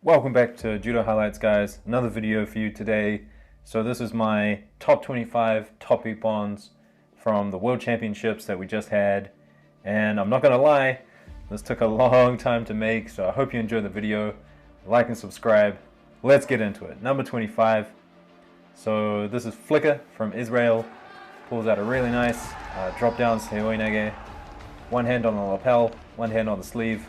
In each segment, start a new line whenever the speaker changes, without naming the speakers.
Welcome back to Judo Highlights, guys. Another video for you today. So this is my top 25 top ippons from the World Championships that we just had. And I'm not gonna lie, this took a long time to make, so I hope you enjoyed the video. Like and subscribe. Let's get into it. Number 25. So this is Flicker from Israel. Pulls out a really nice drop down seoi nage. One hand on the lapel, one hand on the sleeve.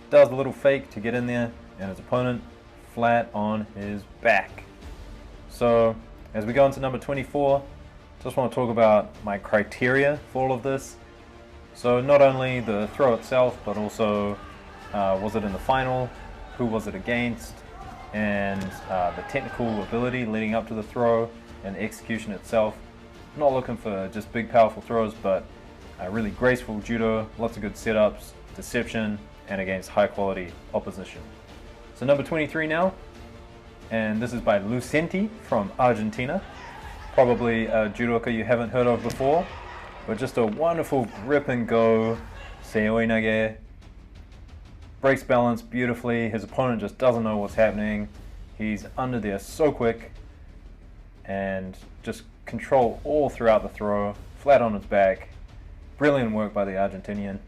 Does a little fake to get in there, and his opponent flat on his back. So as we go into number 24, just want to talk about my criteria for all of this. So not only the throw itself, but also was it in the final, who was it against, and the technical ability leading up to the throw and the execution itself. I'm not looking for just big powerful throws, but really graceful judo, lots of good setups, deception, and against high quality opposition. So number 23 now, and this is by Lucenti from Argentina. Probably a judoka you haven't heard of before, but just a wonderful grip and go seoi nage. Breaks balance beautifully. His opponent just doesn't know what's happening. He's under there so quick, and just control all throughout the throw, flat on his back. Brilliant work by the Argentinian.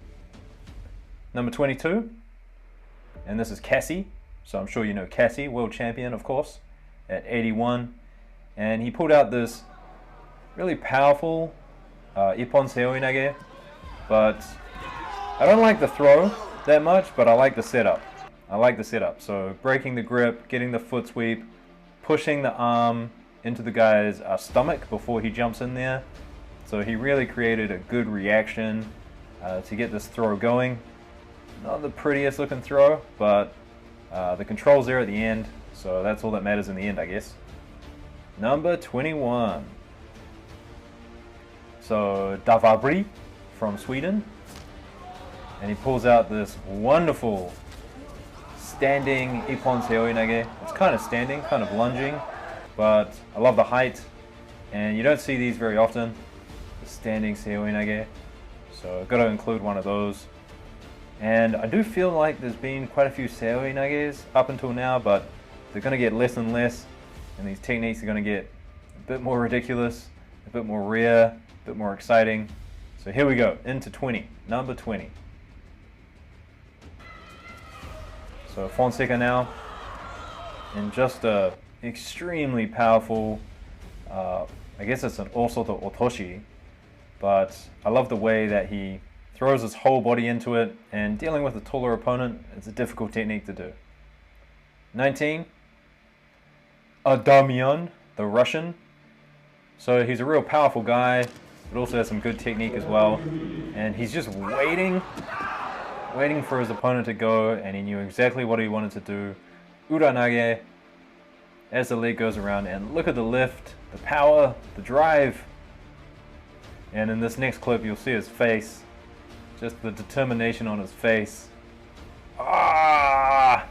Number 22, and this is Cassie. So I'm sure you know Cassie, world champion, of course, at 81. And he pulled out this really powerful ippon seoi nage, but I don't like the throw that much, but I like the setup. So breaking the grip, getting the foot sweep, pushing the arm into the guy's stomach before he jumps in there. So he really created a good reaction to get this throw going. Not the prettiest looking throw, but the control's there at the end, so that's all that matters in the end, I guess. Number 21. So Davabri from Sweden, and he pulls out this wonderful standing ippon seoi nage. It's kind of standing, kind of lunging, but I love the height, and you don't see these very often, the standing seoi nage, so I've got to include one of those. And I do feel like there's been quite a few seoi nages up until now, but they're going to get less and less, and these techniques are going to get a bit more ridiculous, a bit more rare, a bit more exciting. So here we go, into 20, number 20. So Fonseca now, and just a extremely powerful, I guess it's an osoto otoshi, but I love the way that he throws his whole body into it, and dealing with a taller opponent is a difficult technique to do. 19, Adamian, the Russian. So he's a real powerful guy, but also has some good technique as well. And he's just waiting for his opponent to go, and he knew exactly what he wanted to do. Uranage, as the leg goes around, and look at the lift, the power, the drive. And in this next clip, you'll see his face. Just the determination on his face. Ah!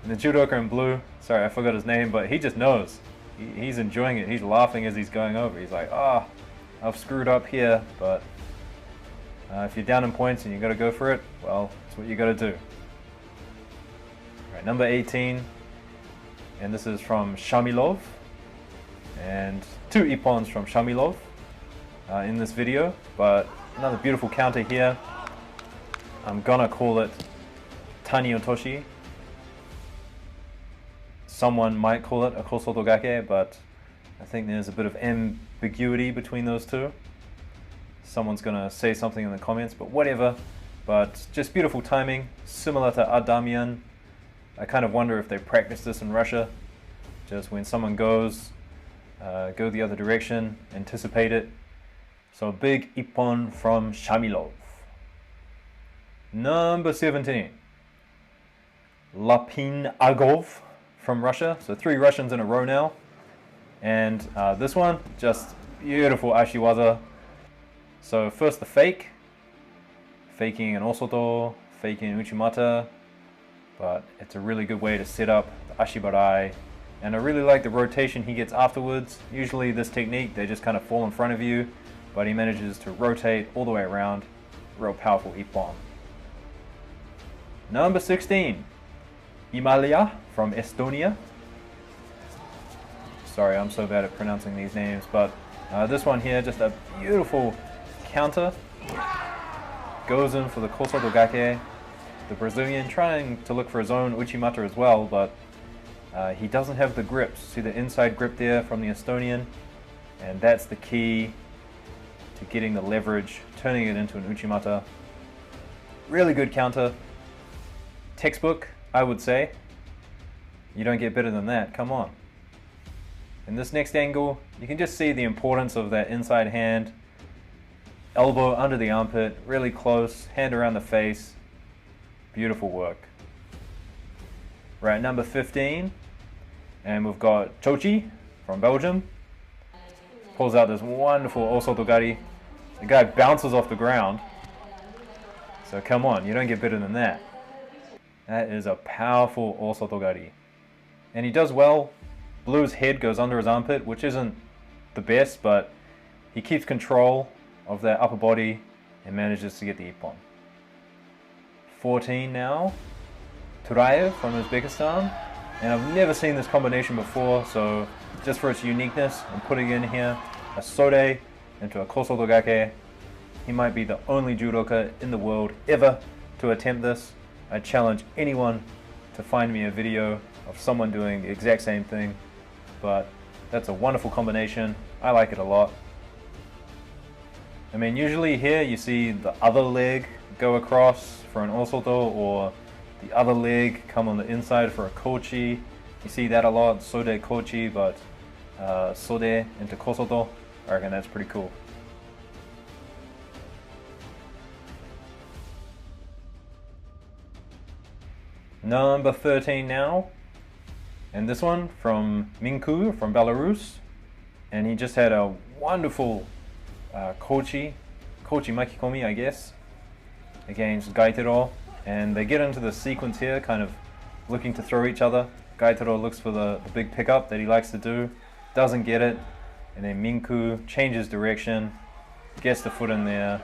And the judoka in blue, sorry I forgot his name, but he just knows. He's enjoying it. He's laughing as he's going over. He's like, ah, I've screwed up here, but if you're down in points and you got to go for it, well, that's what you got to do. All right, number 18, and this is from Shamilov, and two ippons from Shamilov in this video, but another beautiful counter here. I'm gonna call it Tani Otoshi. Someone might call it a Kosotogake, but I think there's a bit of ambiguity between those two. Someone's gonna say something in the comments, but whatever. But just beautiful timing, similar to Adamian. I kind of wonder if they practice this in Russia. Just when someone goes, go the other direction, anticipate it. So big ippon from Shamilov. Number 17, Lapin Agov from Russia. So 3 Russians in a row now. And this one, just beautiful ashiwaza. So first the fake, faking an osoto, faking an uchimata, but it's a really good way to set up the ashibarai. And I really like the rotation he gets afterwards. Usually this technique, they just kind of fall in front of you, but he manages to rotate all the way around. Real powerful ippon. Number 16, Imalia from Estonia. Sorry, I'm so bad at pronouncing these names, but this one here, just a beautiful counter. Goes in for the Kosoto Gake. The Brazilian trying to look for his own Uchimata as well, but he doesn't have the grips. See the inside grip there from the Estonian? And that's the key to getting the leverage, turning it into an Uchimata. Really good counter. Textbook, I would say. You don't get better than that, come on. In this next angle, you can just see the importance of that inside hand. Elbow under the armpit, really close, hand around the face. Beautiful work. Right, number 15. And we've got Chochi from Belgium. Pulls out this wonderful Osotogari. The guy bounces off the ground. So come on, you don't get better than that. That is a powerful Osotogari. And he does well. Blue's head goes under his armpit, which isn't the best, but he keeps control of that upper body and manages to get the ippon. 14 now. Turayev from Uzbekistan. And I've never seen this combination before, so just for its uniqueness, I'm putting in here a Sode into a Kosoto Gake. He might be the only judoka in the world ever to attempt this. I challenge anyone to find me a video of someone doing the exact same thing. But that's a wonderful combination. I like it a lot. I mean, usually here you see the other leg go across for an Osoto, or the other leg come on the inside for a Kochi. You see that a lot, Sode Kochi, but Sode into Kosoto. I reckon that's pretty cool. Number 13 now. And this one from Minku from Belarus. And he just had a wonderful Kochi Makikomi, I guess, against Gaitero. And they get into the sequence here, kind of looking to throw each other. Gaitero looks for the big pickup that he likes to do, doesn't get it. And then Minku changes direction, gets the foot in there.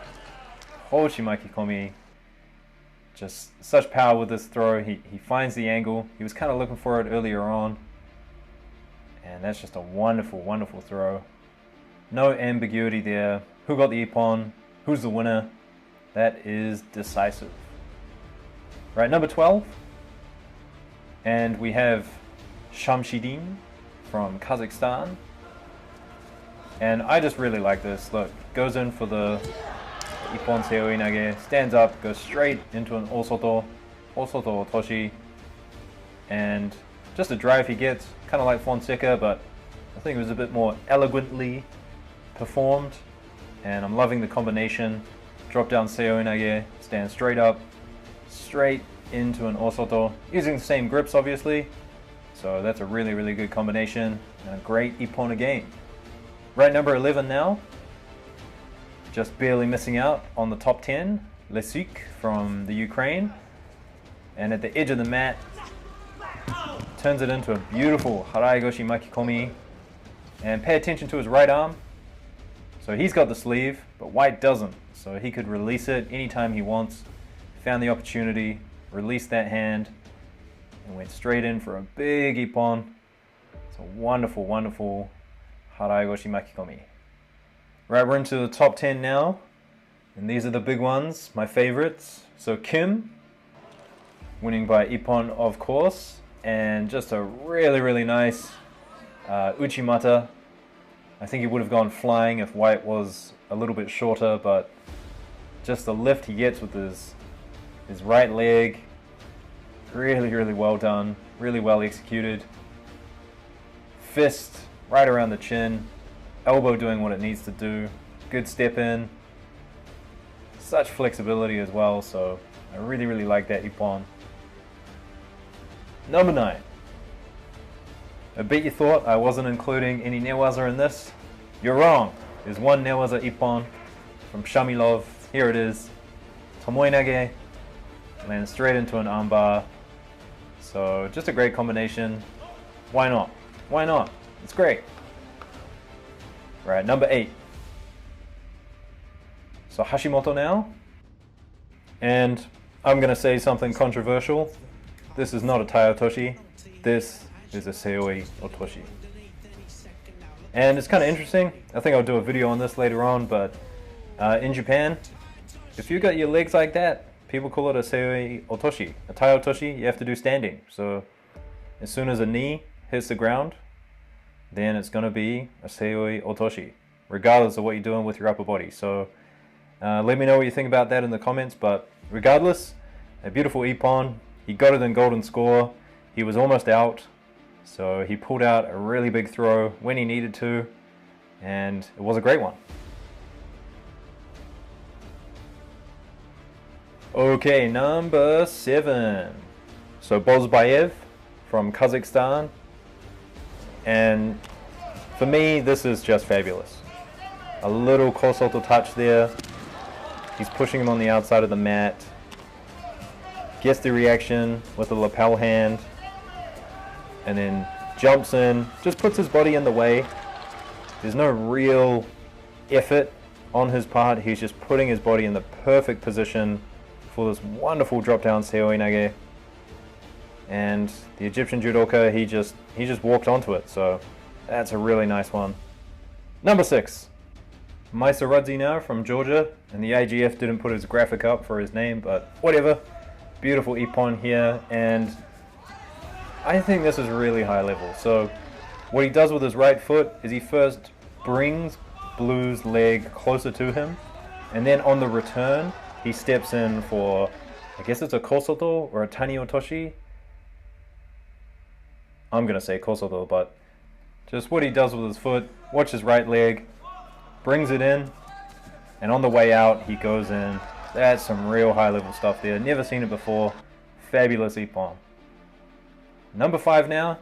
Kochi Makikomi. Just such power with this throw. He finds the angle. He was kind of looking for it earlier on. And that's just a wonderful, wonderful throw. No ambiguity there. Who got the ippon? Who's the winner? That is decisive. Right, number 12. And we have Shamshidin from Kazakhstan. And I just really like this. Look, goes in for the Ippon Seoi Nage, stands up, goes straight into an Osoto Otoshi, and just a drive he gets, kind of like Fonseca, but I think it was a bit more elegantly performed, and I'm loving the combination. Drop down Seoi Nage, stand straight up, straight into an Osoto, using the same grips obviously, so that's a really, really good combination, and a great Ippon again. Right, number 11 now. Just barely missing out on the top 10, Lesik from the Ukraine. And at the edge of the mat, turns it into a beautiful Haraigoshi Makikomi. And pay attention to his right arm. So he's got the sleeve, but White doesn't. So he could release it anytime he wants. Found the opportunity, released that hand, and went straight in for a big ippon. It's a wonderful, wonderful Haraigoshi Makikomi. Right, we're into the top 10 now, and these are the big ones, my favorites. So Kim, winning by ippon of course, and just a really, really nice Uchimata. I think he would have gone flying if White was a little bit shorter, but just the lift he gets with his right leg, really, really well done, really well executed. Fist right around the chin. Elbow doing what it needs to do. Good step in. Such flexibility as well, so I really, really like that ippon. Number 9. I bet you thought I wasn't including any newaza in this. You're wrong. There's one newaza ippon from Shamilov. Here it is. Tomoe-nage. Lands straight into an armbar. So just a great combination. Why not? Why not? It's great. Right, number 8. So Hashimoto now. And I'm going to say something controversial. This is not a Tai Otoshi. This is a Seoi Otoshi. And it's kind of interesting. I think I'll do a video on this later on, but in Japan, if you got your legs like that, people call it a Seoi Otoshi. A Tai Otoshi, you have to do standing. So as soon as a knee hits the ground, then it's going to be a Seoi Otoshi, regardless of what you're doing with your upper body. So let me know what you think about that in the comments, but regardless, a beautiful ippon. He got it in golden score. He was almost out, so he pulled out a really big throw when he needed to, and it was a great one. Okay, number 7. So Bozbayev from Kazakhstan, and for me this is just fabulous. A little Kosoto touch there. He's pushing him on the outside of the mat. Gets the reaction with the lapel hand, and then jumps in, just puts his body in the way. There's no real effort on his part. He's just putting his body in the perfect position for this wonderful drop down Seoi Nage. And the Egyptian judoka, he just walked onto it. So that's a really nice one. Number 6. Maisaradze now from Georgia, and the AGF didn't put his graphic up for his name, but whatever. Beautiful ippon here, and I think this is really high level. So what he does with his right foot is he first brings Blue's leg closer to him, and then on the return he steps in for, I guess it's a kosoto or a tani otoshi. I'm gonna say kosoto, but just what he does with his foot. Watch his right leg, brings it in, and on the way out he goes in. That's some real high level stuff there. Never seen it before. Fabulous ippon. Number 5 now,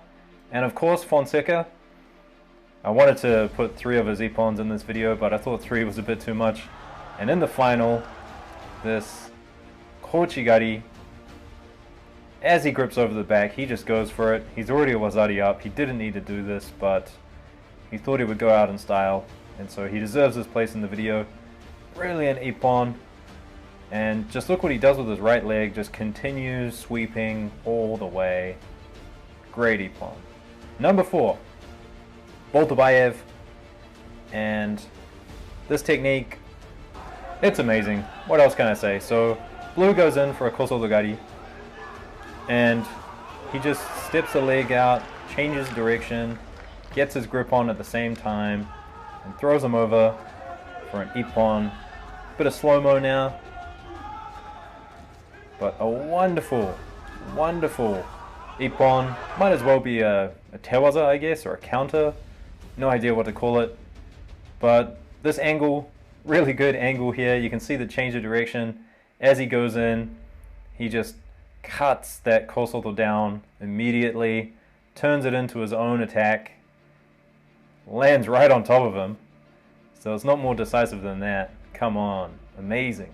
and of course Fonseca. I wanted to put 3 of his ippons in this video, but I thought 3 was a bit too much. And in the final, this Kochigari, as he grips over the back, he just goes for it. He's already a Wazari up. He didn't need to do this, but he thought he would go out in style, and so he deserves his place in the video. Brilliant ippon. And just look what he does with his right leg. Just continues sweeping all the way. Great ippon. Number 4. Boltabayev. And this technique, it's amazing. What else can I say? So Blue goes in for a kosodogari, and he just steps the leg out, changes direction, gets his grip on at the same time, and throws him over for an ippon. Bit of slow-mo now. But a wonderful, wonderful ippon. Might as well be a tewaza, I guess, or a counter. No idea what to call it. But this angle, really good angle here. You can see the change of direction. As he goes in, he just cuts that kosoto down immediately, turns it into his own attack, lands right on top of him. So it's not more decisive than that. Come on. Amazing.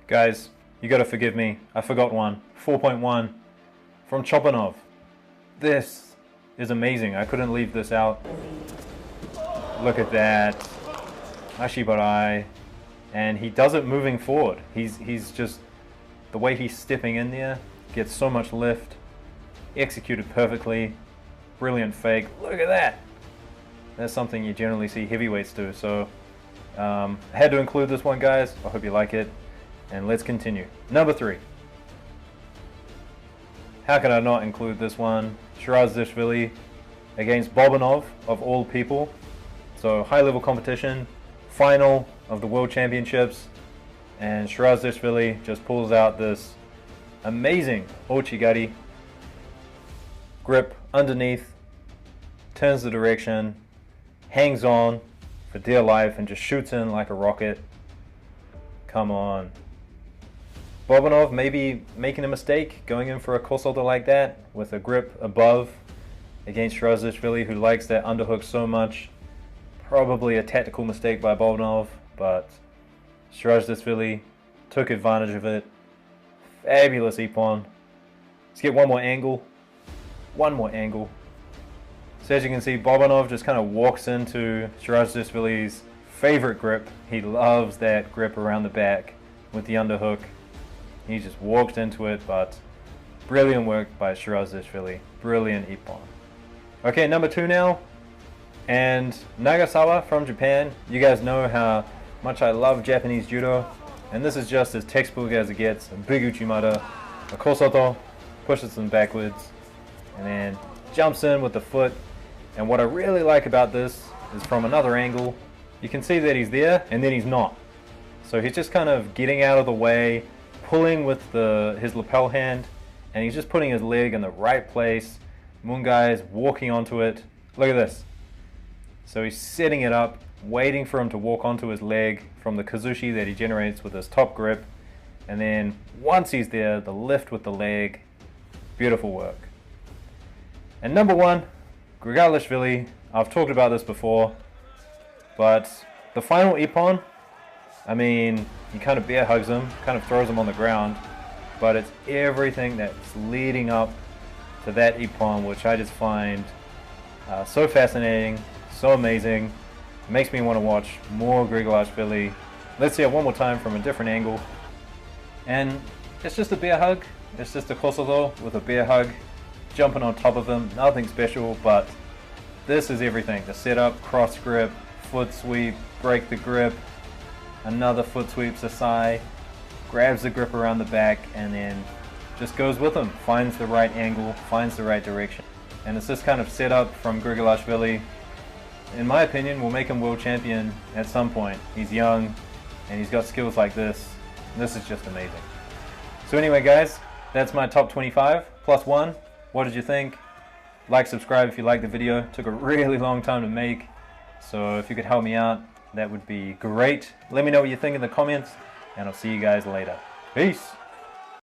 Guys, you gotta forgive me, I forgot one. 4.1 from Chopanov. This is amazing. I couldn't leave this out. Look at that. Ashibarai. And he does it moving forward. He's just, the way he's stepping in there, gets so much lift. Executed perfectly. Brilliant fake. Look at that. That's something you generally see heavyweights do. So I had to include this one, guys. I hope you like it. And let's continue. Number 3. How can I not include this one? Shirazishvili against Bobanov, of all people. So high level competition, final of the World Championships, and Shirazishvili just pulls out this amazing Ochigari. Grip underneath, turns the direction, hangs on for dear life, and just shoots in like a rocket. Come on. Bobanov maybe making a mistake, going in for a kosoto like that, with a grip above against Shirazishvili, who likes that underhook so much. Probably a tactical mistake by Bobanov, but Shirazishvili took advantage of it. Fabulous ippon. Let's get one more angle. One more angle. So as you can see, Bobanov just kind of walks into Shirazishvili's favorite grip. He loves that grip around the back with the underhook. He just walked into it, but Brilliant work by Shirazishvili. Brilliant ippon. Okay, number 2 now. And Nagasawa from Japan. You guys know how much I love Japanese judo. And this is just as textbook as it gets. A big uchimata, a kosoto, pushes them backwards, and then jumps in with the foot. And what I really like about this is from another angle, you can see that he's there and then he's not. So he's just kind of getting out of the way, pulling with his lapel hand, and he's just putting his leg in the right place. Mungai is walking onto it. Look at this. So he's setting it up, waiting for him to walk onto his leg from the kazushi that he generates with his top grip. And then once he's there, the lift with the leg. Beautiful work. And number 1, Grigalishvili. I've talked about this before, but the final ippon, I mean, he kind of bear hugs him, kind of throws him on the ground, but it's everything that's leading up to that ippon, which I just find so fascinating, so amazing. It makes me want to watch more Grigalishvili. Let's see it one more time from a different angle. And it's just a bear hug. It's just a kosoto with a bear hug, jumping on top of him. Nothing special, but this is everything. The setup, cross grip, foot sweep, break the grip, another foot sweep sasai, grabs the grip around the back, and then just goes with him. Finds the right angle, finds the right direction. And it's this kind of setup from Grigalishvili, in my opinion, will make him world champion at some point. He's young, and he's got skills like this. This is just amazing. So anyway, guys, that's my top 25 plus 1. What did you think? Like, subscribe if you liked the video. It took a really long time to make, so if you could help me out, that would be great. Let me know what you think in the comments, and I'll see you guys later. Peace!